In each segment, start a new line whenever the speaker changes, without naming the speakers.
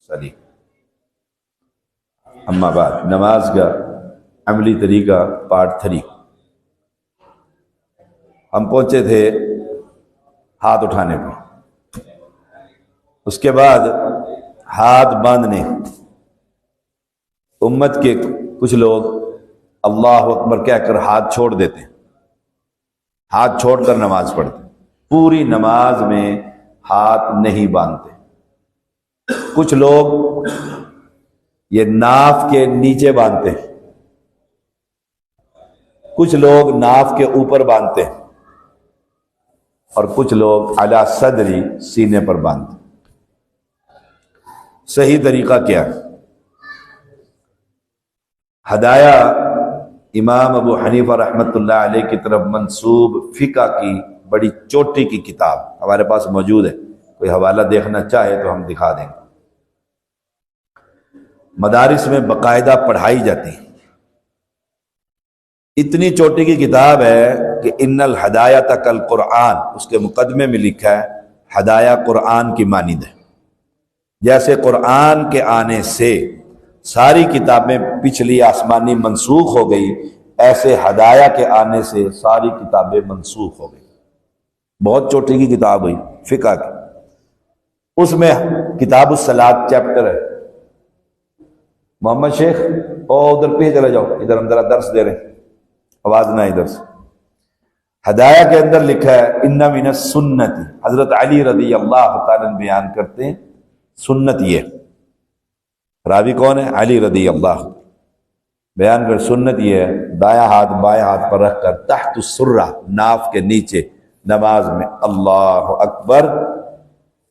صحیح۔ اما بعد، نماز کا عملی طریقہ پارٹ 3۔ ہم پہنچے تھے ہاتھ اٹھانے پہ، اس کے بعد ہاتھ باندھنے۔ امت کے کچھ لوگ اللہ اکبر کہہ کر ہاتھ چھوڑ دیتے ہیں، ہاتھ چھوڑ کر نماز پڑھتے، پوری نماز میں ہاتھ نہیں باندھتے۔ کچھ لوگ یہ ناف کے نیچے باندھتے ہیں، کچھ لوگ ناف کے اوپر باندھتے ہیں، اور کچھ لوگ علی صدری سینے پر باندھتے ہیں۔ صحیح طریقہ کیا ہے؟ ہدایہ امام ابو حنیفہ رحمۃ اللہ علیہ کی طرف منسوب فقہ کی بڑی چوٹی کی کتاب ہمارے پاس موجود ہے، کوئی حوالہ دیکھنا چاہے تو ہم دکھا دیں گے۔ مدارس میں باقاعدہ پڑھائی جاتی ہے، اتنی چوٹی کی کتاب ہے کہ ان الہدایۃ کالقرآن، اس کے مقدمے میں لکھا ہے ہدایہ قرآن کی مانند ہے۔ جیسے قرآن کے آنے سے ساری کتابیں پچھلی آسمانی منسوخ ہو گئی، ایسے ہدایہ کے آنے سے ساری کتابیں منسوخ ہو گئی۔ بہت چوٹی کی کتاب ہوئی فقہ کی، اس میں کتاب الصلاۃ چیپٹر ہے۔ محمد شیخ ادھر پہ چلے جاؤ، ادھر ہم ذرا درس دے رہے ہیں، آواز نہ ادھر سے۔ ہدایہ کے اندر لکھا ہے ان من السنت، حضرت علی رضی اللہ تعالیٰ بیان کرتے ہیں سنت یہ، راوی کون ہے؟ علی رضی اللہ، بیان کر سنت یہ ہے دایاں ہاتھ بائیں ہاتھ پر رکھ کر تحت السرہ، ناف کے نیچے نماز میں اللہ اکبر،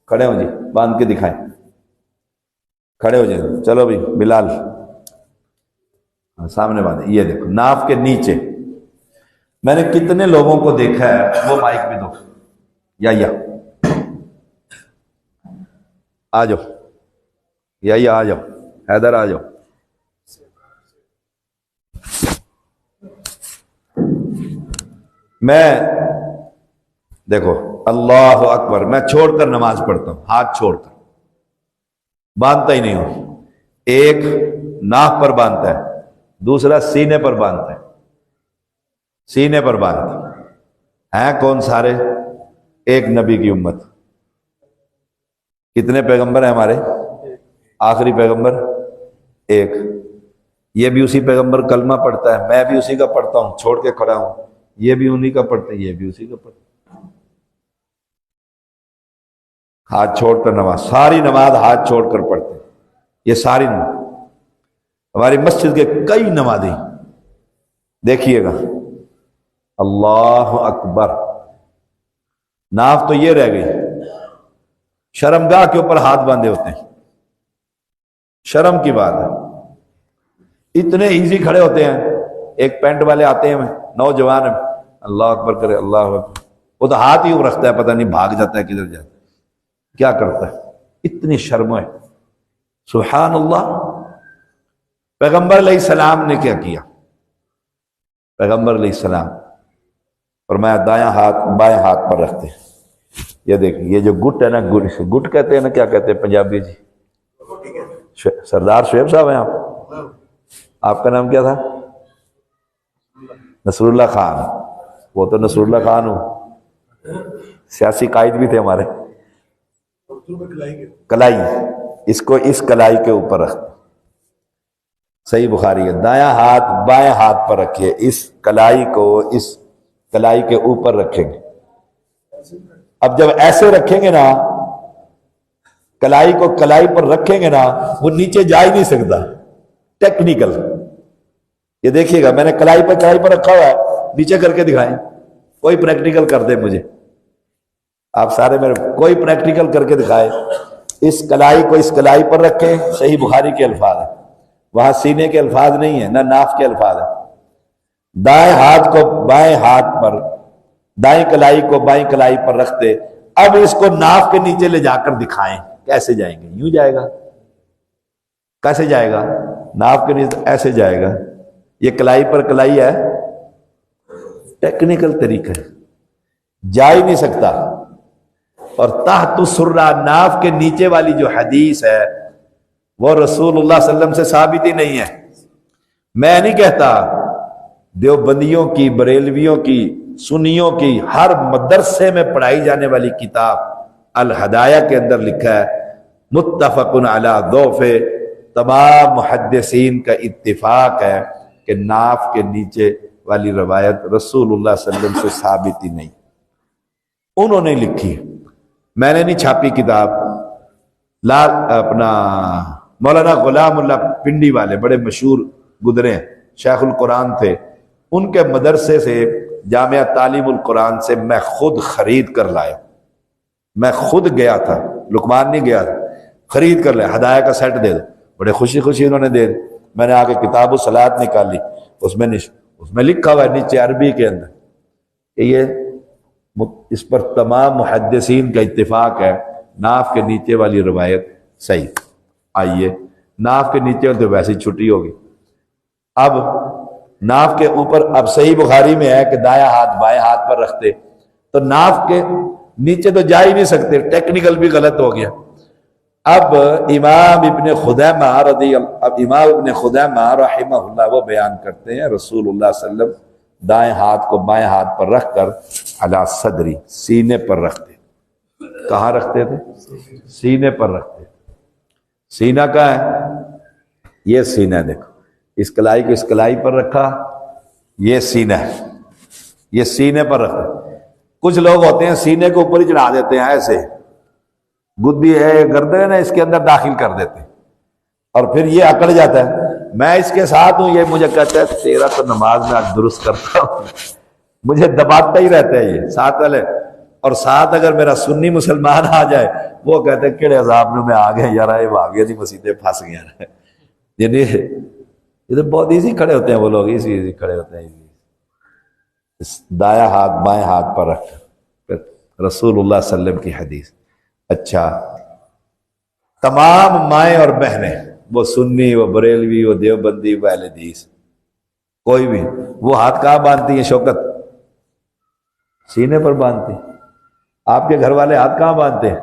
کھڑے ہو جی، باندھ کے دکھائیں، کھڑے ہو جائیں، چلو بھی بلال سامنے باندھیں، یہ دیکھو ناف کے نیچے۔ میں نے کتنے لوگوں کو دیکھا ہے، وہ مائک بھی دو، یا آ جاؤ، یا آ جاؤ، حیدر آ جاؤ۔ میں دیکھو اللہ اکبر، میں چھوڑ کر نماز پڑھتا ہوں، ہاتھ چھوڑ کر، باندھتا ہی نہیں ہوں۔ ایک ناف پر باندھتا ہے، دوسرا سینے پر باندھتا ہے، سینے پر باندھتا ہے۔ کون سارے؟ ایک نبی کی امت۔ کتنے پیغمبر ہیں ہمارے؟ آخری پیغمبر ایک، یہ بھی اسی پیغمبر کلمہ پڑھتا ہے، میں بھی اسی کا پڑھتا ہوں، چھوڑ کے کھڑا ہوں، یہ بھی انہی کا پڑھتے ہیں، یہ بھی اسی کا پڑھتے ہیں۔ ہاتھ چھوڑ کر نماز، ساری نماز ہاتھ چھوڑ کر پڑھتے ہیں، یہ ساری نماز۔ ہماری مسجد کے کئی نمازی دیکھیے گا اللہ اکبر، ناف تو یہ رہ گئی، شرمگاہ کے اوپر ہاتھ باندھے ہوتے ہیں، شرم کی بات ہے۔ اتنے ایزی کھڑے ہوتے ہیں، ایک پینٹ والے آتے ہیں نوجوان، اللہ اکبر کرے، اللہ اکبر، وہ تو ہاتھ ہی رکھتا ہے، پتہ نہیں بھاگ جاتا ہے کدھر جاتا ہے، کیا کرتا ہے، اتنی شرم ہے۔ سبحان اللہ۔ پیغمبر علیہ السلام نے کیا کیا؟ پیغمبر علیہ السلام فرمایا دایاں ہاتھ بائیں ہاتھ پر رکھتے ہیں۔ یہ دیکھیں، یہ جو گٹ ہے نا، گٹ کہتے ہیں نا، کیا کہتے ہیں پنجابی جی؟ سردار شعیب صاحب ہیں آپ کا نام کیا تھا؟ نصر اللہ خان۔ وہ تو نصر اللہ خان ہوں، سیاسی قائد بھی تھے ہمارے۔ کلائی، اس کو اس کلائی کے اوپر رکھتے، صحیح بخاری ہے، دایاں ہاتھ بائیں ہاتھ پر رکھیے، اس کلائی کو اس کلائی کے اوپر رکھیں گے۔ اب جب ایسے رکھیں گے نا، کلائی کو کلائی پر رکھیں گے نا، وہ نیچے جا ہی نہیں سکتا، ٹیکنیکل۔ یہ دیکھیے گا، میں نے کلائی پر رکھا ہوا ہے، نیچے کر کے دکھائیں، کوئی پریکٹیکل کر دے مجھے، آپ سارے میرے، کوئی پریکٹیکل کر کے دکھائے۔ اس کلائی کو اس کلائی پر رکھیں، صحیح بخاری کے الفاظ ہیں، وہاں سینے کے الفاظ نہیں ہیں، نہ ناف کے الفاظ ہیں۔ دائیں ہاتھ کو بائیں ہاتھ پر، دائیں کلائی کو بائیں کلائی پر رکھتے، اب اس کو ناف کے نیچے لے جا کر دکھائیں، کیسے جائیں گے؟ یوں جائے گا؟ کیسے جائے گا؟ ناف کے نیچے ایسے جائے گا، یہ کلائی پر کلائی ہے، ٹیکنیکل طریقہ ہے، جا ہی نہیں سکتا۔ اور تحت السرہ، ناف کے نیچے والی جو حدیث ہے وہ رسول اللہ صلی اللہ علیہ وسلم سے ثابت ہی نہیں ہے۔ میں نہیں کہتا، دیوبندیوں کی، بریلویوں کی، سنیوں کی ہر مدرسے میں پڑھائی جانے والی کتاب الہدایہ کے اندر لکھا ہے متفق علی ضعف، تمام محدثین کا اتفاق ہے کہ ناف کے نیچے والی روایت رسول اللہ صلی اللہ علیہ وسلم سے ثابت ہی نہیں۔ انہوں نے لکھی، میں نے نہیں چھاپی کتاب۔ اپنا مولانا غلام اللہ پنڈی والے بڑے مشہور گزرے ہیں، شیخ القرآن تھے، ان کے مدرسے سے جامعہ تعلیم القرآن سے میں خود خرید کر لایا۔ میں خود گیا تھا، لقمان نہیں گیا تھا، خرید کر لیا، ہدایہ کا سیٹ دے دو، بڑے خوشی خوشی انہوں نے دے دی۔ میں نے آ کے کتاب الصلاۃ نکالی، اس میں لکھا ہوا ہے نیچے عربی کے اندر کہ یہ اس پر تمام محدثین کا اتفاق ہے، ناف کے نیچے والی روایت صحیح۔ آئیے، ناف کے نیچے تو ویسے ہی چھٹی ہوگی۔ اب ناف کے اوپر، اب صحیح بخاری میں ہے کہ دایاں ہاتھ بائیں ہاتھ پر رکھتے، تو ناف کے نیچے تو جا ہی نہیں سکتے، ٹیکنیکل بھی غلط ہو گیا۔ اب امام ابن خدیمہ رحمہ اللہ وہ بیان کرتے ہیں رسول اللہ صلی اللہ علیہ وسلم دائیں ہاتھ کو بائیں ہاتھ پر رکھ کر علی صدری، سینے پر رکھتے۔ کہاں رکھتے تھے؟ سینے پر رکھتے۔ سینہ کا ہے، یہ سینہ دیکھو، اس کلائی کو اس کلائی پر رکھا، یہ سینہ ہے، یہ سینے پر رکھا۔ کچھ لوگ ہوتے ہیں سینے کو اوپر ہی چڑھا دیتے ہیں، ایسے گدی ہے گردن ہے نا، اس کے اندر داخل کر دیتے ہیں اور پھر یہ اکڑ جاتا ہے۔ میں اس کے ساتھ ہوں، یہ مجھے کہتا ہے تیرا تو نماز میں آج درست کرتا ہوں، مجھے دباتا ہی رہتا ہے یہ ساتھ والے۔ اور ساتھ اگر میرا سنی مسلمان آ جائے، وہ کہتے ہیں کہڑے عذاب میں آ گئے یار، یہ آ گیا نہیں مسیطے پھنس گیا۔ یعنی یہ تو بہت ایزی کھڑے ہوتے ہیں وہ لوگ، ایزی کھڑے ہوتے ہیں۔ دایاں ہاتھ بائیں ہاتھ پر رکھ کر، رسول اللہ صلی اللہ علیہ وسلم کی حدیث۔ اچھا، تمام مائیں اور بہنیں، وہ سنی، وہ بریلوی، وہ دیوبندی، وہ اہل حدیث، کوئی بھی، وہ ہاتھ کہاں باندھتی ہیں شوکت؟ سینے پر باندھتی۔ آپ کے گھر والے ہاتھ کہاں باندھتے ہیں؟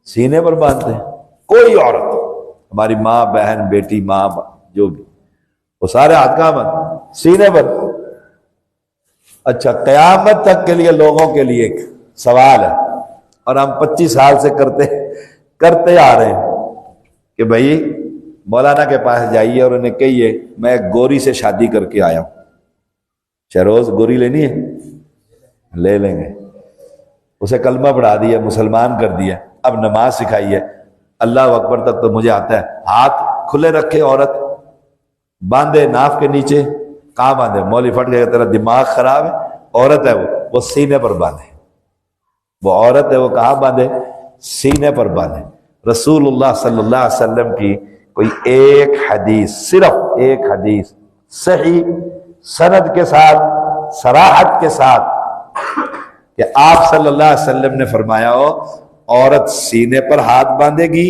سینے پر باندھتے ہیں۔ کوئی عورت، ہماری ماں، بہن، بیٹی، ماں، جو بھی، وہ سارے ہاتھ کہاں باندھتے؟ سینے پر۔ اچھا، قیامت تک کے لیے لوگوں کے لیے ایک سوال ہے، اور ہم 25 سال سے کرتے آ رہے ہیں کہ بھائی مولانا کے پاس جائیے اور انہیں کہیے میں ایک گوری سے شادی کر کے آیا ہوں، شہروز گوری لینی ہے؟ لے لیں گے۔ اسے کلمہ پڑھا دیا، مسلمان کر دیا، اب نماز سکھائی ہے، اللہ اکبر تک تو مجھے آتا ہے۔ ہاتھ کھلے رکھے عورت، باندھے ناف کے نیچے، کہاں باندھے؟ مولی پھٹ گیا، تیرا دماغ خراب ہے؟ عورت ہے وہ سینے پر باندھے، وہ عورت ہے وہ کہاں باندھے؟ سینے پر باندھے۔ رسول اللہ صلی اللہ علیہ وسلم کی کوئی ایک حدیث، صرف ایک حدیث صحیح سند کے ساتھ، صراحت کے ساتھ، کہ آپ صلی اللہ علیہ وسلم نے فرمایا ہو عورت سینے پر ہاتھ باندھے گی،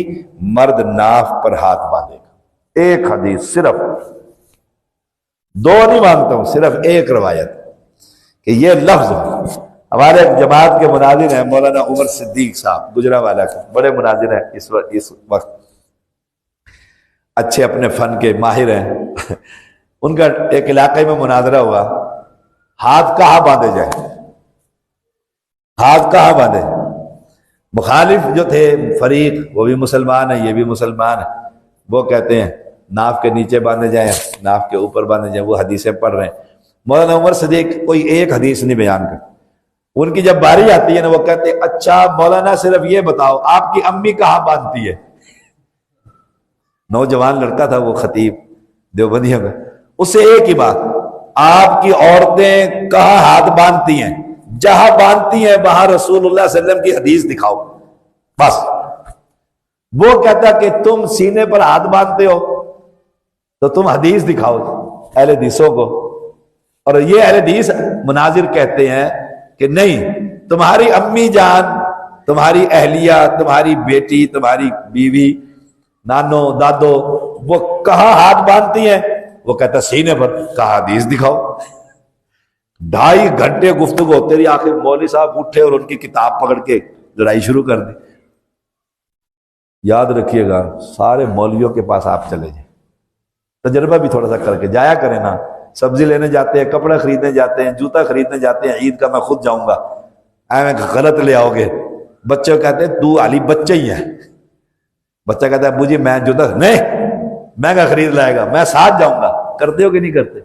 مرد ناف پر ہاتھ باندھے گا۔ ایک حدیث، صرف دو نہیں مانتا ہوں، صرف ایک روایت کہ یہ لفظ ہمارے جماعت کے مناظر ہیں مولانا عمر صدیق صاحب گجرانوالہ کے، بڑے مناظر ہیں اس وقت، اچھے اپنے فن کے ماہر ہیں۔ ان کا ایک علاقے میں مناظرہ ہوا، ہاتھ کہاں باندھے جائے، ہاتھ کہاں باندھے؟ مخالف جو تھے فریق، وہ بھی مسلمان ہیں، یہ بھی مسلمان ہیں، وہ کہتے ہیں ناف کے نیچے باندھے جائیں، ناف کے اوپر باندھے جائیں، وہ حدیثیں پڑھ رہے ہیں۔ مولانا عمر صدیق کوئی ایک حدیث نہیں بیان کرتے۔ ان کی جب باری آتی ہے نا، وہ کہتے ہیں اچھا مولانا صرف یہ بتاؤ آپ کی امی کہاں باندھتی ہے؟ نوجوان لڑکا تھا وہ، خطیب دیوبندیوں کا، اس سے ایک ہی بات، آپ کی عورتیں کہاں ہاتھ باندھتی ہیں؟ جہاں باندھتی ہیں وہاں رسول اللہ صلی اللہ علیہ وسلم کی حدیث دکھاؤ، بس۔ وہ کہتا کہ تم سینے پر ہاتھ باندھتے ہو تو تم حدیث دکھاؤ اہل حدیثوں کو۔ اور یہ اہل حدیث مناظر کہتے ہیں کہ نہیں، تمہاری امی جان، تمہاری اہلیہ، تمہاری بیٹی، تمہاری بیوی، نانو دادو، وہ کہاں ہاتھ باندھتی ہیں؟ وہ کہتا سینے پر، کہا حدیث دکھاؤ۔ 2.5 گھنٹے گفتگو، تیری آخر مولوی صاحب اٹھے اور ان کی کتاب پکڑ کے لڑائی شروع کر دی۔ یاد رکھیے گا سارے مولویوں کے پاس آپ چلے جائیں، تجربہ بھی تھوڑا سا کر کے جایا کریں نا. سبزی لینے جاتے ہیں، کپڑا خریدنے جاتے ہیں، جوتا خریدنے جاتے ہیں، عید کا میں خود جاؤں گا، غلط لے آؤ گے. بچے کہتے ہیں تو علی بچے ہی ہے. بچہ کہتا ہے ابو جی میں جوتا نہیں مہنگا خرید لائے گا، میں ساتھ جاؤں گا. کرتے ہو کہ نہیں کرتے؟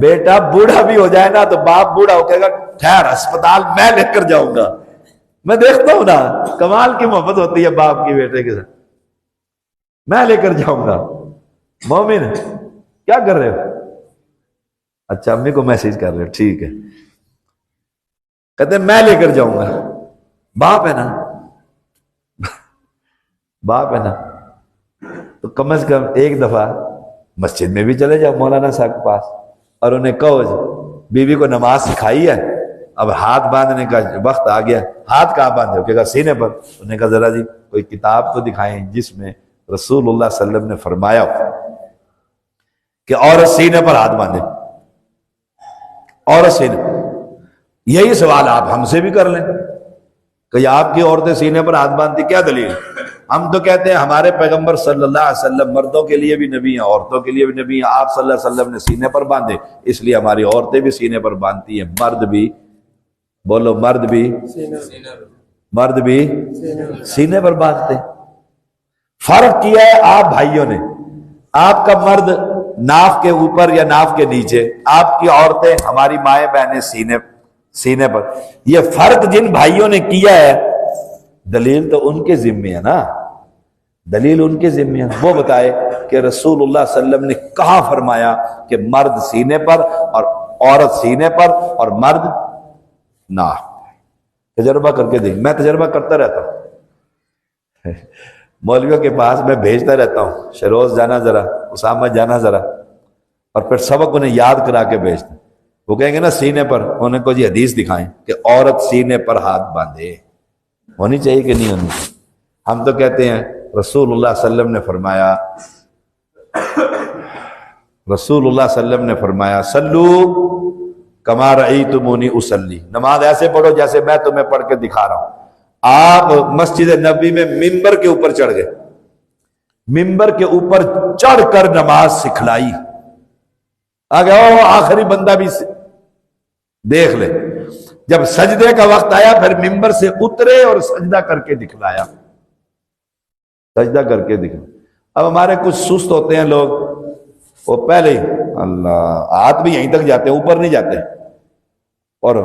بیٹا بوڑھا بھی ہو جائے نا تو باپ بوڑھا ہو کہے گا ٹھہر اسپتال میں لے کر جاؤں گا. میں دیکھتا ہوں نا کمال کی محبت ہوتی ہے باپ کی بیٹے کے ساتھ، میں لے کر جاؤں گا. مومن کیا کر رہے ہو؟ اچھا امی کو میسج کر رہے ہو، ٹھیک ہے. کہتے ہیں میں لے کر جاؤں گا. باپ ہے نا، باپ ہے نا. تو کم از کم ایک دفعہ مسجد میں بھی چلے جاؤ مولانا صاحب کے پاس اور انہیں کہو بیوی کو نماز سکھائی ہے، اب ہاتھ باندھنے کا وقت آ گیا. ہاتھ کہاں باندھے؟ کہ سینے پر. انہوں نے کہا ذرا جی کوئی کتاب تو دکھائیں جس میں رسول اللہ صلی اللہ علیہ وسلم نے فرمایا کہ عورت سینے پر ہاتھ باندھے. عورت سینے، یہی سوال آپ ہم سے بھی کر لیں کہ آپ کی عورتیں سینے پر ہاتھ باندھتی، کیا دلیل؟ ہم تو کہتے ہیں ہمارے پیغمبر صلی اللہ علیہ وسلم مردوں کے لیے بھی نبی ہیں عورتوں کے لیے بھی نبی ہیں. آپ صلی اللہ علیہ وسلم نے سینے پر باندھے، اس لیے ہماری عورتیں بھی سینے پر باندھتی ہیں. مرد بھی بولو، مرد بھی سینے پر باندھتے. فرق کیا ہے آپ بھائیوں نے، آپ کا مرد ناف کے اوپر یا ناف کے نیچے، آپ کی عورتیں ہماری مائیں بہنیں سینے پر. یہ فرق جن بھائیوں نے کیا ہے دلیل تو ان کے ذمے ہے نا، دلیل ان کے ذمے ہے. وہ بتائے کہ رسول اللہ صلی اللہ علیہ وسلم نے کہاں فرمایا کہ مرد سینے پر اور عورت سینے پر اور مرد نہ. تجربہ کر کے دیکھ. میں تجربہ کرتا رہتا ہوں مولویوں کے پاس، میں بھیجتا رہتا ہوں شروز جانا ذرا، اسامہ جانا ذرا، اور پھر سبق انہیں یاد کرا کے بھیجتا. وہ کہیں گے نا سینے پر، انہیں کو جی حدیث دکھائیں کہ عورت سینے پر ہاتھ باندھے. ہونی چاہیے کہ نہیں ہونی؟ ہم تو کہتے ہیں رسول اللہ صلی اللہ علیہ وسلم نے فرمایا، رسول اللہ صلی اللہ علیہ وسلم نے فرمایا سلو کما رأیتمونی اصلی، نماز ایسے پڑھو جیسے میں تمہیں پڑھ کے دکھا رہا ہوں. آپ مسجد نبی میں ممبر کے اوپر چڑھ گئے، ممبر کے اوپر چڑھ کر نماز سکھلائی. آگے آخری بندہ بھی دیکھ لے. جب سجدے کا وقت آیا پھر ممبر سے اترے اور سجدہ کر کے دکھلایا، سجدہ کر کے دکھلایا. اب ہمارے کچھ سست ہوتے ہیں لوگ، وہ پہلے ہی اللہ ہاتھ بھی یہیں تک جاتے ہیں، اوپر نہیں جاتے. اور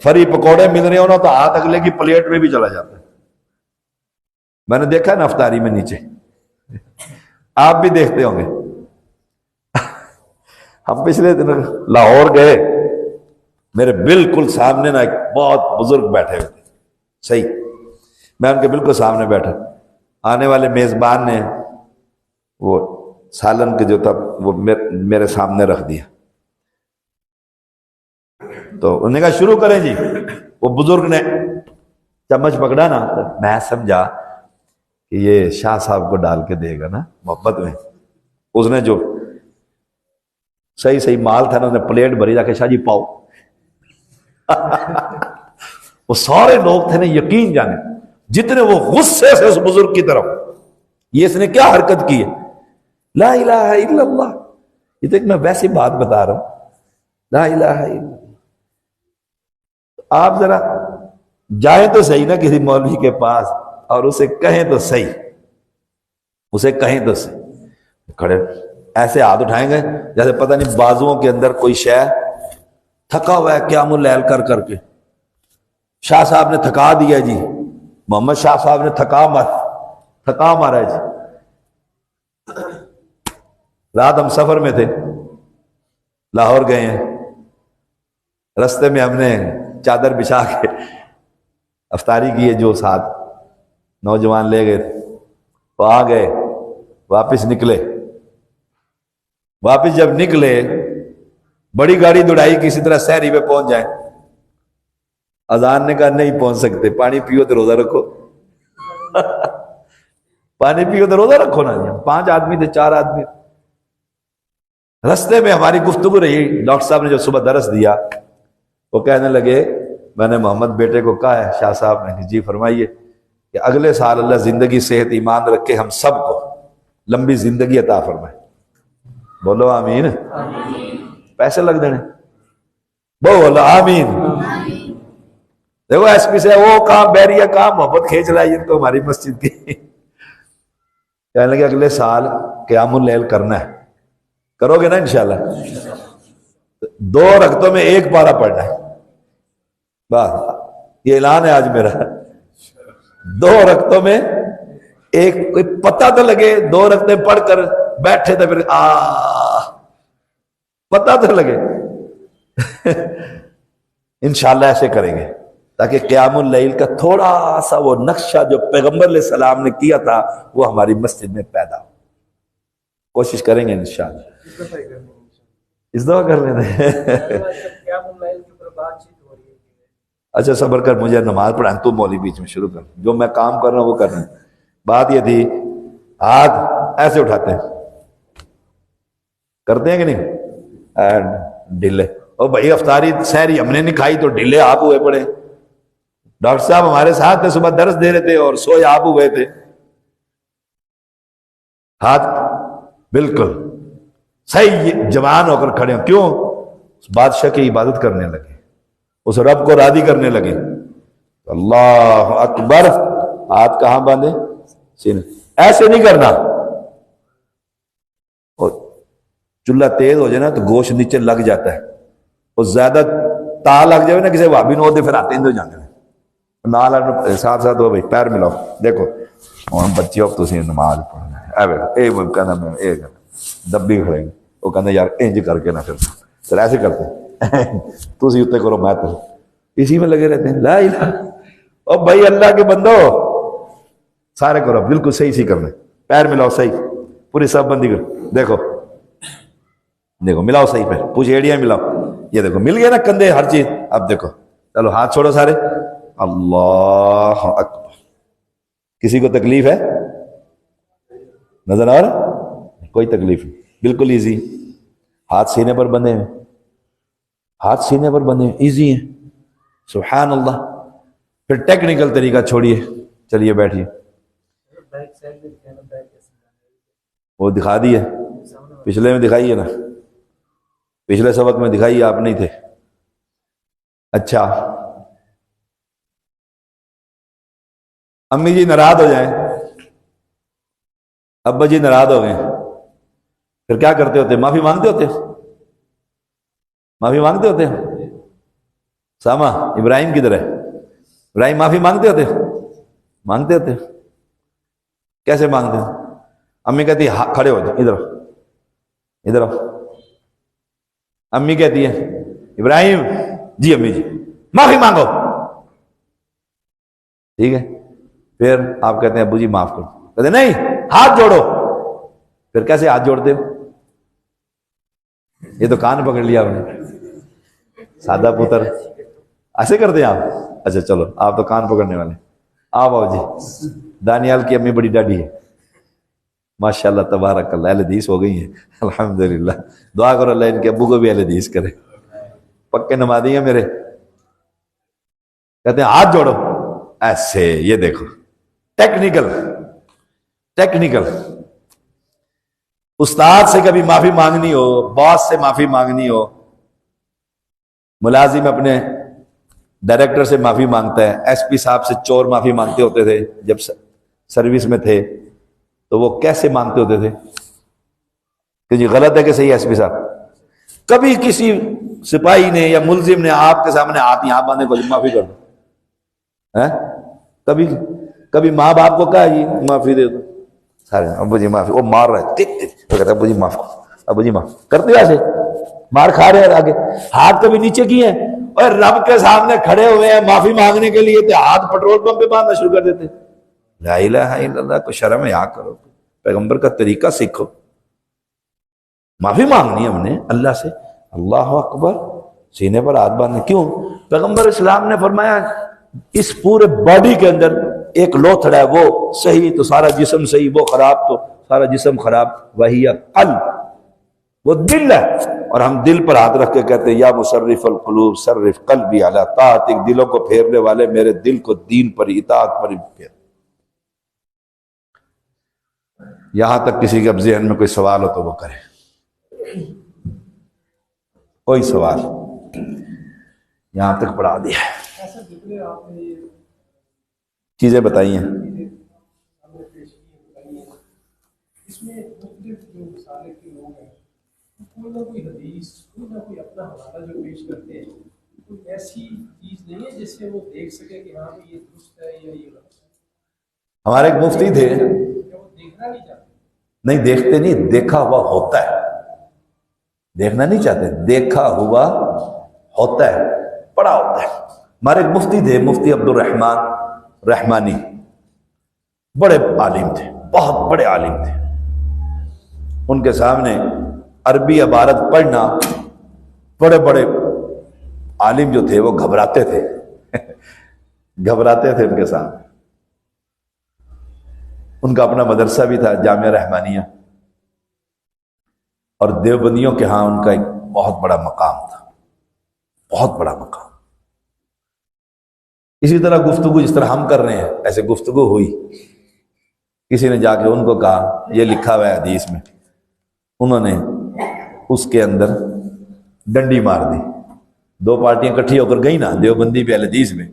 فری پکوڑے مل رہے ہو نا تو ہاتھ اگلے کی پلیٹ میں بھی چلا جاتا ہے. میں نے دیکھا نا افطاری میں نیچے، آپ بھی دیکھتے ہوں گے. ہم پچھلے دن لاہور گئے، میرے بالکل سامنے نا ایک بہت بزرگ بیٹھے ہوئے تھے، صحیح میں ان کے بالکل سامنے بیٹھا. آنے والے میزبان نے وہ سالن کے جو تھا وہ میرے سامنے رکھ دیا. تو انہوں نے کہا شروع کریں جی. وہ بزرگ نے چمچ پکڑا نا تو میں سمجھا کہ یہ شاہ صاحب کو ڈال کے دے گا نا محبت میں. اس نے جو صحیح مال تھا نا انہوں نے پلیٹ بھری رکھے، شاہ جی پاؤ. وہ سارے لوگ تھے نا یقین جانے جتنے وہ غصے سے اس بزرگ کی طرف، یہ اس نے کیا حرکت کی ہے، لا الہ الا اللہ. یہ تو میں ویسی بات بتا رہا ہوں، لا الہ الا اللہ. آپ ذرا جائیں تو صحیح نا کسی مولوی کے پاس اور اسے کہیں تو صحیح، اسے کہیں تو صحیح. کھڑے ایسے ہاتھ اٹھائیں گے جیسے پتہ نہیں بازوؤں کے اندر کوئی شے، تھکا ہوا ہے قیام اللیل کر کر کے. شاہ صاحب نے تھکا دیا جی، محمد شاہ صاحب نے تھکا مارا جی. رات ہم سفر میں تھے، لاہور گئے ہیں، رستے میں ہم نے چادر بچھا کے افطاری کی ہے، جو ساتھ نوجوان لے گئے تھے وہ آ گئے. واپس نکلے، واپس جب نکلے بڑی گاڑی دوڑائی کسی طرح سحری پہ پہنچ جائیں. اذان نے کہا نہیں پہنچ سکتے، پانی پیو تو روزہ رکھو. پانی پیو تو روزہ رکھو نا. 5 آدمی تھے، 4 آدمی. رستے میں ہماری گفتگو رہی. ڈاکٹر صاحب نے جو صبح درس دیا وہ کہنے لگے میں نے محمد بیٹے کو کہا ہے، شاہ صاحب نے جی فرمائیے کہ اگلے سال اللہ زندگی صحت ایمان رکھے ہم سب کو لمبی زندگی عطا فرمائے. بولو آمین. پیسے لگ دینے بولو آمین. دیکھو ایس پی سے وہ کام بیریہ کام محبت کھینچ رہا ہے ان کو ہماری مسجد کی. کہنے لگے اگلے سال قیام اللیل کرنا ہے. کرو گے نا انشاءاللہ؟ 2 رکعتوں میں 1 پارہ پڑھنا ہے. بس یہ اعلان ہے آج میرا. 2 رکعتوں میں ایک کوئی پتہ تو لگے. 2 رکعتیں پڑھ کر بیٹھے تو پھر پتہ تو لگے. انشاءاللہ ایسے کریں گے تاکہ قیام اللیل کا تھوڑا سا وہ نقشہ جو پیغمبر علیہ السلام نے کیا تھا وہ ہماری مسجد میں پیدا ہو. کوشش کریں گے انشاءاللہ. اس دفعہ کر لیتے. اچھا صبر کر, مجھے نماز پڑھائیں, تو مولوی بیچ میں شروع کر. جو میں کام کر رہا ہوں وہ کر رہا ہوں. بات یہ تھی ہاتھ ایسے اٹھاتے ہیں, کرتے ہیں کہ نہیں؟ ڈھیلے. او بھائی افطاری سحری ہم نے نہیں کھائی تو ڈھیلے آپ ہوئے پڑے. ڈاکٹر صاحب ہمارے ساتھ تھے, صبح درس دے رہے تھے اور سوئے آپ ہوئے تھے. ہاتھ بالکل صحیح جوان ہو کر کھڑے ہوں. کیوں؟ بادشاہ کی عبادت کرنے لگے, اس رب کو راضی کرنے لگے. اللہ اکبر. ہاتھ کہاں باندھے؟ سینے. ایسے نہیں کرنا. اور چولہا تیز ہو جائے نا تو گوشت نیچے لگ جاتا ہے. اور زیادہ تا لگ جائے نا کسی بھابی نو دے پھر آتے ہیں جانے نال ساتھ ساتھ. ہو بھائی پیر ملاؤ. دیکھو ہم بچے اب تسی نماز پڑھنا ہے. کہنا میں دبی کھڑے گے. وہ کہنا یار انج کر کے نہ پھر ایسے کرتے تسی اتنے کرو میں تو اسی میں لگے رہتے ہیں. لا الہ. او بھائی اللہ کے بندو سارے کرو بالکل صحیح سی کرنا. پیر ملاؤ صحیح, پوری سب بندی کرو. دیکھو دیکھو ملاؤ صحیح پیر, پوچھ ایڑیاں ملاؤ. یہ دیکھو مل گیا نا کندھے ہر چیز. اب دیکھو چلو ہاتھ چھوڑو سارے. اللہ اکبر. کسی کو تکلیف ہے؟ نظر آ رہا؟ کوئی تکلیف نہیں, بالکل ایزی. ہاتھ سینے پر بندھے ہیں, ہاتھ سینے پر بندھے ہیں, ایزی ہیں. سبحان اللہ. پھر ٹیکنیکل طریقہ چھوڑیے, چلیے بیٹھیے. وہ دکھا دیے, پچھلے میں دکھائیے نا, پچھلے سبق میں دکھائیے, آپ نہیں تھے. اچھا امی جی ناراض ہو جائیں, ابا جی ناراض ہو گئے, پھر کیا کرتے ہوتے؟ معافی مانگتے ہوتے. معافی مانگتے ہوتے. ساما ابراہیم کدھر ہے؟ ابراہیم معافی مانگتے ہوتے. مانگتے ہوتے. کیسے مانگتے ہیں؟ امی کہتی ہے کھڑے ہو جاؤ, ادھر ادھر آؤ. امی کہتی ہے ابراہیم, جی امی جی معافی مانگو. ٹھیک ہے. پھر آپ کہتے ہیں ابو جی معاف کرو. کہتے ہیں نہیں ہاتھ جوڑو. پھر کیسے ہاتھ جوڑتے ہو؟ یہ تو کان پکڑ لیا آپ نے, سادہ پتر ایسے کرتے ہیں آپ. اچھا چلو آپ تو کان پکڑنے والے. آپ آؤ جی. دانیال کی امی بڑی ڈاڈی ہے ماشاءاللہ تبارک اللہ, اہل حدیث ہو گئی ہیں الحمدللہ. دعا کرو اللہ ان کے ابو کو بھی اہل حدیث کرے, پکے نمازی ہیں میرے. کہتے ہیں ہاتھ جوڑو ایسے. یہ دیکھو ٹیکنیکل. ٹیکنیکل. استاد سے کبھی معافی مانگنی ہو, باس سے معافی مانگنی ہو, ملازم اپنے ڈائریکٹر سے معافی مانگتا ہے. ایس پی صاحب سے چور معافی مانگتے ہوتے تھے جب سروس میں تھے, تو وہ کیسے مانگتے ہوتے تھے کہ جی غلط ہے کہ صحیح ایس پی صاحب؟ کبھی کسی سپاہی نے یا ملزم نے آپ کے سامنے ہاتھ یہاں باندھے کو معافی کر دو. کبھی کبھی ماں باپ کو کہا جی معافی دے دو, سارے ابو جی معافی. وہ مار رہے کہتے ابو جی معاف کرو, ابو جی معاف کرتے ایسے مار کھا رہے ہیں آگے. ہاتھ کبھی نیچے کیے ہیں اور رب کے سامنے کھڑے ہوئے ہیں معافی مانگنے کے لیے, تو ہاتھ پٹرول پمپ پہ باندھنا شروع کر دیتے. لا الہ الا اللہ. کو شرم ہے, کرو پیغمبر کا طریقہ سیکھو. معافی مانگنی ہم نے اللہ سے. اللہ اکبر. سینے پر ہاتھ باندھنے. کیوں؟ پیغمبر اسلام نے فرمایا اس پورے باڈی کے اندر ایک لوتھڑا ہے, وہ صحیح تو سارا جسم صحیح, وہ خراب تو سارا جسم خراب. وہی قلب, وہ دل ہے. اور ہم دل پر ہاتھ رکھ کے کہتے ہیں یا مصرف القلوب صرف قلبی علی طاعتک. دلوں کو پھیرنے والے میرے دل کو دین پر, اطاعت پر پھیر. یہاں تک کسی کے اب ذہن میں کوئی سوال ہو تو وہ کرے. کوئی سوال؟ یہاں تک پڑھا دیا ہے. چیزیں بتائی ہیں.
اس میں مختلف جو مسالے کے لوگ ہیں کوئی نہ کوئی حدیث کوئی نہ کوئی اپنا حوالہ جو پیش کرتے ہیں، کوئی ایسی چیز نہیں ہے جس سے وہ دیکھ سکے کہ ہاں یہ درست ہے یا یہ غلط ہے.
ہمارے ایک مفتی تھے.
وہ دیکھنا نہیں چاہتے. نہیں
دیکھتے نہیں، دیکھا ہوا ہوتا ہے. دیکھنا نہیں چاہتے، دیکھا ہوا ہوتا ہے، پڑا ہوتا ہے. ہمارے ایک مفتی تھے، مفتی عبد الرحمن رحمانی، بڑے عالم تھے، بہت بڑے عالم تھے. ان کے سامنے عربی عبارت پڑھنا، بڑے بڑے عالم جو تھے وہ گھبراتے تھے گھبراتے تھے ان کے سامنے. ان کا اپنا مدرسہ بھی تھا، جامعہ رحمانیہ، اور دیوبندیوں کے ہاں ان کا ایک بہت بڑا مقام تھا، بہت بڑا مقام. اسی طرح گفتگو جس طرح ہم کر رہے ہیں ایسے گفتگو ہوئی. کسی نے جا کے ان کو کہا یہ لکھا ہوا ہے حدیث میں. انہوں نے اس کے اندر ڈنڈی مار دی. دو پارٹیاں اکٹھی ہو کر گئی نا دیوبندی پہ اہل حدیث میں،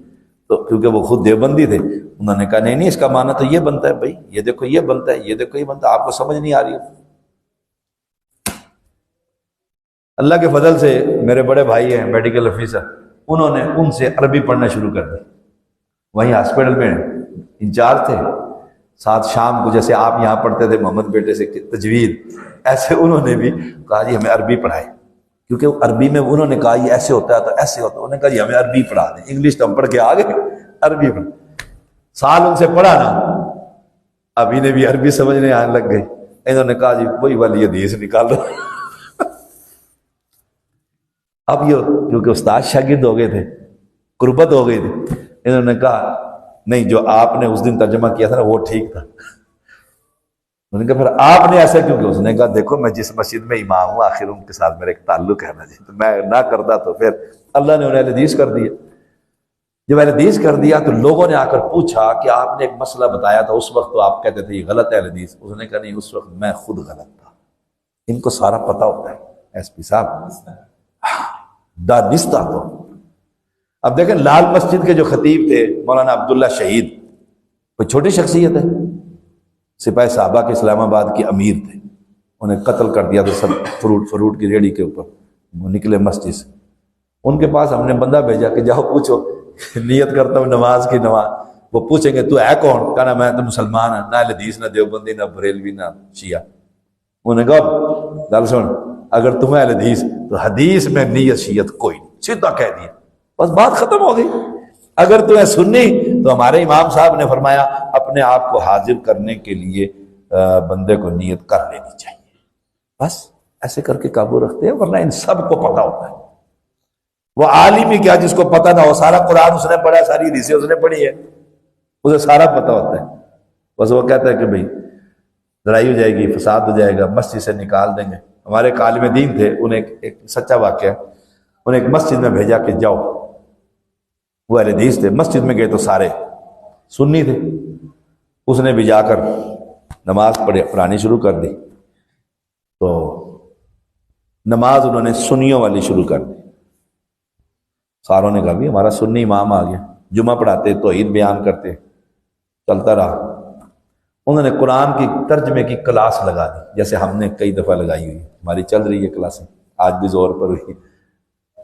تو کیونکہ وہ خود دیوبندی تھے، انہوں نے کہا نہیں اس کا معنی تو یہ بنتا ہے بھائی، یہ دیکھو یہ بنتا ہے، یہ دیکھو یہ بنتا ہے، آپ کو سمجھ نہیں آ رہی. اللہ کے فضل سے میرے بڑے بھائی ہیں میڈیکل آفیسر، انہوں نے ان سے عربی پڑھنا شروع کر دی. وہیں ہاسپٹل میں انچارج تھے. ساتھ شام کو جیسے آپ یہاں پڑھتے تھے محمد بیٹے سے تجوید، ایسے انہوں نے بھی کہا جی ہمیں عربی پڑھائے، کیونکہ عربی میں انہوں نے کہا یہ ایسے ہوتا ہے تو ایسے ہوتا ہے. انہوں نے کہا جی ہمیں عربی پڑھا دیں. انگلش تو ہم پڑھ کے آ گئے، عربی پڑھ. سال ان سے پڑھا نا، اب انہیں بھی عربی سمجھنے آنے لگ گئی. انہوں نے کہا جی وہی والی حدیث نکال دو اب یہ کیونکہ استاد شاگرد ہو گئے تھے، قربت ہو گئی تھی، انہوں نے کہا نہیں جو آپ نے اس دن ترجمہ کیا تھا نا وہ ٹھیک تھا. انہوں نے کہا پھر آپ نے ایسا کیوں کیا؟ اس نے کہا دیکھو میں جس مسجد میں امام ہوں آخر ان کے ساتھ میرا ایک تعلق ہے نا جی، تو میں نہ کرتا تو پھر اللہ نے انہیں اہل حدیث کر دیا. جب اہل حدیث کر دیا تو لوگوں نے آ کر پوچھا کہ آپ نے ایک مسئلہ بتایا تھا اس وقت تو آپ کہتے تھے یہ غلط ہے اہل حدیث. اس نے کہا نہیں اس وقت میں خود غلط تھا. ان کو سارا پتہ ہوتا ہے ایس پی صاحب، دانستہ. تو اب دیکھیں لال مسجد کے جو خطیب تھے مولانا عبداللہ شہید، کوئی چھوٹی شخصیت ہے، سپاہی صحابہ کے اسلام آباد کے امیر تھے. انہیں قتل کر دیا تو سب فروٹ کی ریڑھی کے اوپر وہ نکلے مسجد سے. ان کے پاس ہم نے بندہ بھیجا کہ جاؤ پوچھو نیت کرتا ہوں نماز کی. نماز وہ پوچھیں گے تو ہے کون؟ کہنا میں تو مسلمان ہوں، نہ اہل حدیث نہ دیوبندی نہ بریلوی نہ شیعہ. انہوں نے کہا گل سن اگر تمہیں اہل حدیث تو حدیث میں نیت شیعت کوئی نہیں، سیدھا کہہ دیا، بس بات ختم ہو گئی. اگر تمہیں سنی تو ہمارے امام صاحب نے فرمایا اپنے آپ کو حاضر کرنے کے لیے بندے کو نیت کر لینی چاہیے. بس ایسے کر کے قابو رکھتے ہیں، ورنہ ان سب کو پتہ ہوتا ہے. وہ عالم ہی کیا جس کو پتہ نہ ہو، سارا قرآن اس نے پڑھا، ساری حدیثیں اس نے پڑھی ہے، اسے سارا پتہ ہوتا ہے. بس وہ کہتا ہے کہ بھئی لڑائی ہو جائے گی، فساد ہو جائے گا، مسجد سے نکال دیں گے. ہمارے ایک عالم دین تھے، انہیں ایک سچا واقعہ، انہیں ایک مسجد میں بھیجا کہ جاؤ. وہ اہل حدیث تھے، مسجد میں گئے تو سارے سنی تھے. اس نے بھی جا کر نماز پڑھانی شروع کر دی. تو نماز انہوں نے سنیوں والی شروع کر دی. ساروں نے کہا بھی ہمارا سنی امام آ گیا، جمعہ پڑھاتے توحید بیان کرتے. چلتا رہا. انہوں نے قرآن کی ترجمے کی کلاس لگا دی، جیسے ہم نے کئی دفعہ لگائی ہوئی، ہماری چل رہی ہے کلاسیں، آج بھی زور پر ہوئی.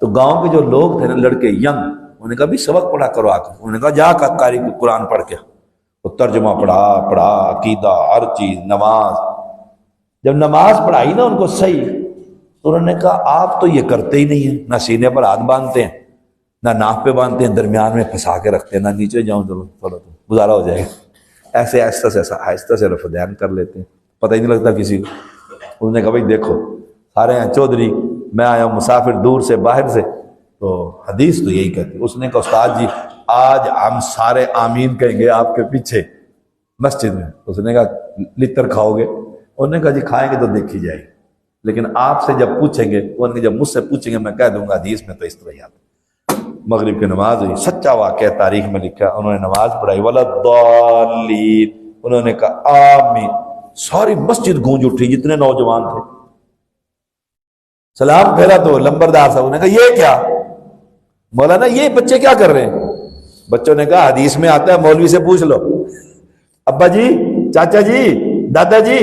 تو گاؤں کے جو لوگ تھے نا لڑکے ینگ، انہوں نے کہا بھی سبق پڑھا کرو آ کر. انہوں نے کہا جا کر قاری قرآن پڑھ کے. وہ ترجمہ پڑھا عقیدہ ہر چیز. نماز جب نماز پڑھائی نا ان کو صحیح، تو انہوں نے کہا آپ تو یہ کرتے ہی نہیں ہیں، نہ سینے پر ہاتھ باندھتے ہیں، نہ ناف پہ باندھتے ہیں، درمیان میں پھنسا کے رکھتے ہیں، نہ نیچے جاؤں چلو گزارا ہو جائے گا. ایسے آہستہ سے رفع دین کر لیتے ہیں، پتہ ہی نہیں لگتا کسی کو. انہوں نے کہا بھائی دیکھو سارے ہیں چودھری، میں آیا ہوں مسافر دور سے باہر سے، تو حدیث تو یہی کہتی. اس نے کہا استاد جی آج ہم سارے آمین کہیں گے آپ کے پیچھے مسجد میں. اس نے کہا لتر کھاؤ گے؟ انہوں نے کہا جی کھائیں گے تو دیکھی جائے گی، لیکن آپ سے جب پوچھیں گے، انہوں نے جب مجھ سے پوچھیں گے میں کہہ دوں گا حدیث میں تو اس طرح ہی آتا. مغرب کی نماز ہوئی، سچا واقعہ تاریخ میں لکھا. انہوں نے نماز پڑھائی، وَلَا الضَّالِّينَ، انہوں نے کہا آمین. ساری مسجد گونج اٹھی، جتنے نوجوان تھے. سلام پھیرا تو لمبردار صاحب نے کہا یہ کیا مولانا، یہ بچے کیا کر رہے ہیں؟ بچوں نے کہا حدیث میں آتا ہے، مولوی سے پوچھ لو. ابا جی، چاچا جی، دادا جی،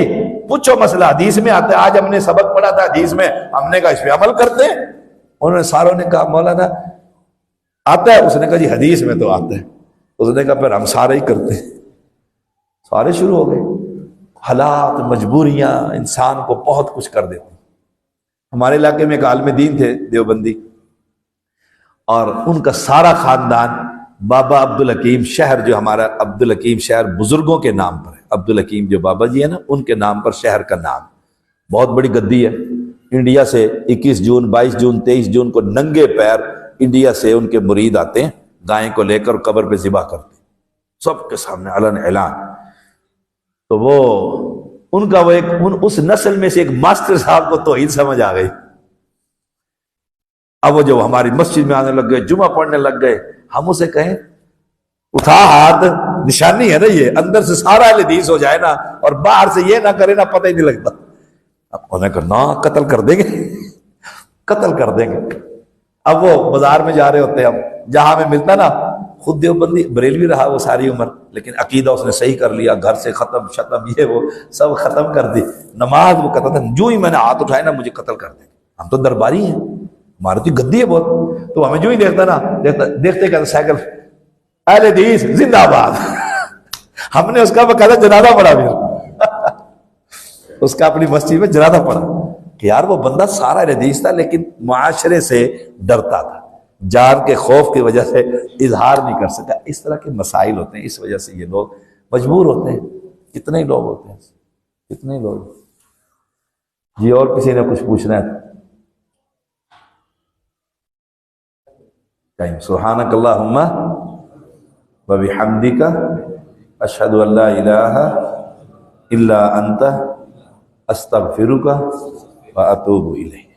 پوچھو مسئلہ، حدیث میں آتا ہے. آج ہم نے سبق پڑھا تھا حدیث میں، ہم نے کہا اس پہ عمل کرتے ہیں. انہوں نے ساروں نے کہا مولانا آتا ہے؟ اس نے کہا جی حدیث میں تو آتا ہے. اس نے کہا پھر ہم سارے ہی کرتے ہیں. سارے شروع ہو گئے. حالات، مجبوریاں انسان کو بہت کچھ کر دیتی. ہمارے علاقے میں ایک عالم دین تھے دیوبندی، اور ان کا سارا خاندان بابا عبدالحکیم شہر، جو ہمارا عبدالحکیم شہر بزرگوں کے نام پر ہے. عبدالحکیم جو بابا جی ہے نا، ان کے نام پر شہر کا نام. بہت بڑی گدی ہے. انڈیا سے 21 جون 22 جون 23 جون کو ننگے پیر انڈیا سے ان کے مرید آتے ہیں، گائے کو لے کر قبر پہ ذبح کرتے ہیں، سب کے سامنے علن اعلان. تو وہ ان کا وہ اس نسل میں سے ایک ماسٹر صاحب کو توحید سمجھ آ گئی. اب وہ جو ہماری مسجد میں آنے لگ گئے، جمعہ پڑھنے لگ گئے. ہم اسے کہیں اٹھا ہاتھ، نشانی ہے نا یہ، اندر سے سارا اہل حدیث ہو جائے نا، اور باہر سے یہ نہ کرے نا، پتہ ہی نہیں لگتا. اب انہوں نے کہا نا، قتل کر دیں گے، قتل کر دیں گے. اب وہ بازار میں جا رہے ہوتے ہیں، ہم جہاں میں ملتا نا، خود دیوبندی بریلوی رہا وہ ساری عمر، لیکن عقیدہ اس نے صحیح کر لیا، گھر سے ختم شتم یہ وہ سب ختم کر دی. نماز وہ کہتا تھا جو ہی میں نے ہاتھ اٹھائے نا مجھے قتل کر دیں. ہم تو درباری ہیں، ہماری تو گدی ہے بہت، تو ہمیں جو ہی دیکھتا نا دیکھتے کہتا سائیکل اہل حدیث زندہ باد. ہم نے اس کا بقاعدہ جنازہ پڑھا، پھر اس کا اپنی مسجد میں جنازہ پڑھا کہ یار وہ بندہ سارا اہل حدیث تھا لیکن معاشرے سے ڈرتا تھا، جان کے خوف کی وجہ سے اظہار نہیں کر سکا. اس طرح کے مسائل ہوتے ہیں، اس وجہ سے یہ لوگ مجبور ہوتے ہیں. کتنے ہی لوگ ہوتے ہیں، کتنے ہی لوگ. جی اور کسی نے کچھ پوچھنا ہے؟ سبحانک اللہم وبحمدک اشہد ان لا الہ الا انت استغفرک واتوب الیک.